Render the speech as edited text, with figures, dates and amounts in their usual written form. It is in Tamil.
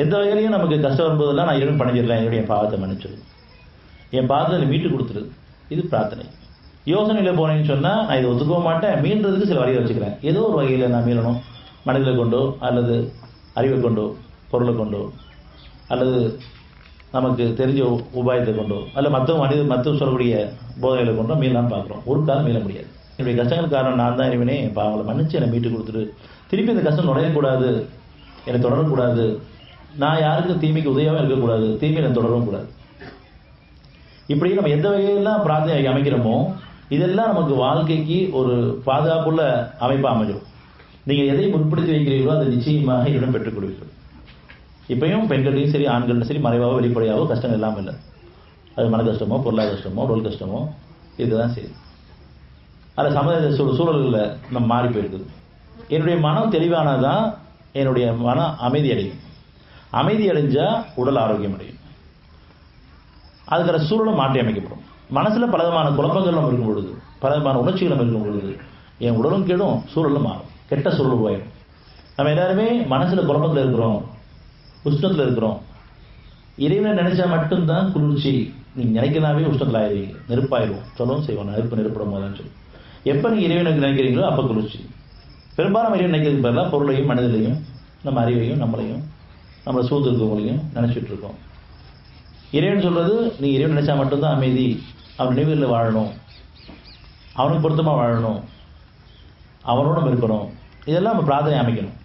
எந்த வகையிலையும் நமக்கு கஷ்டம் வரும்போதெல்லாம் நான் இறைவன் பணிஞ்சிடலாம், என்னுடைய பாவத்தை மன்னிச்சிடு, என் பாவத்தை மீட்டு கொடுத்துரு. இது பிரார்த்தனை. யோசனையில் போனேன்னு சொன்னால் நான் இதை ஒத்துக்க மாட்டேன், மீண்டுறதுக்கு சில வழியை வச்சுக்கிறேன். ஏதோ ஒரு வகையில் நான் மீளணும், மனிதனை கொண்டோ அல்லது அறிவை கொண்டோ பொருளை கொண்டோ அல்லது நமக்கு தெரிஞ்ச உபாயத்தை கொண்டோ அல்ல மற்றவங்க சொல்லக்கூடிய போதைகளை கொண்டோ மீளலான்னு பார்க்குறோம். ஒரு காலம் மீள முடியாது. என்னுடைய கஷ்டங்கள் காரணம் நான் தான், இறைவனே பாவங்களை மன்னிச்சு என்னை மீட்டு கொடுத்துட்டு, திருப்பி இந்த கஷ்டம் நுழையக்கூடாது, என்னை தொடரக்கூடாது, நான் யாருக்கும் தீமைக்கு உதவியாகவும் இருக்கக்கூடாது, தீமை என்னை தொடரவும் கூடாது. இப்படி நம்ம எந்த வகையெல்லாம் பிரார்த்தனை அமைக்கிறோமோ இதெல்லாம் நமக்கு வாழ்க்கைக்கு ஒரு பாதுகாப்புள்ள அமைப்பாக அமைஞ்சிடும். நீங்கள் எதை முற்படுத்தி வைக்கிறீர்களோ அதை நிச்சயமாக இடம் பெற்றுக் கொடுவீர்கள். இப்பயும் பெண்களையும் சரி ஆண்களையும் சரி மறைவாகவோ வெளிப்படையாகவோ கஷ்டங்கள் இல்லாமல் இல்லை. அது மன கஷ்டமோ பொருளாதார கஷ்டமோ உடல் கஷ்டமோ இதுதான் சரி. அதில் சமுதாய சூழல்களில் நம்ம மாறி போயிருக்குது. என்னுடைய மனம் தெளிவானதான் என்னுடைய மனம் அமைதி அடையும். அமைதி அடைஞ்சால் உடல் ஆரோக்கியம் அடையும். அதுக்கிற சூழலும் மாற்றி அமைக்கப்படும். மனசில் பலவிதமான குழப்பங்களும் இருக்கும் பொழுது, பலவிதமான உணர்ச்சிகளும் இருக்கும் பொழுது என் உடலும் கெடும், சூழலும் மாறும், கெட்ட சூழல் உருவாயிடும். நம்ம எல்லாருமே மனசில் குழப்பத்தில் இருக்கிறோம், உஷ்ணத்தில் இருக்கிறோம். இறைவனை நினைச்சா மட்டும்தான் குளிர்ச்சி. நீங்கள் நினைக்கலாமே உஷ்ணத்தில் ஆயிடுவீங்க, நெருப்பாயிடும். சொல்லவும் செய்வோம், நெருப்பு நெருப்படும் போதான்னு சொல்லி. எப்போ நீங்கள் இறைவனுக்கு நினைக்கிறீங்களோ அப்போ குளிர்ச்சி. பெரும்பாலும் இறைவன் நினைக்கிறதுக்கு பதிலாக பொருளையும் மனிதனையும் நம்ம அறிவையும் நம்மளையும் நம்மளை சூழ்ந்திருக்கவங்களையும் நினைச்சிட்டு இருக்கோம். இறைவன் சொல்றது நீ இறைவன் நினைச்சா மட்டும்தான் அமைதி, அவன் நினைவுகளில் வாழணும், அவனுக்கு பொருத்தமாக வாழணும், அவனோட இருக்கணும். இதெல்லாம் நம்ம பிரார்த்தனை அமைக்கணும்.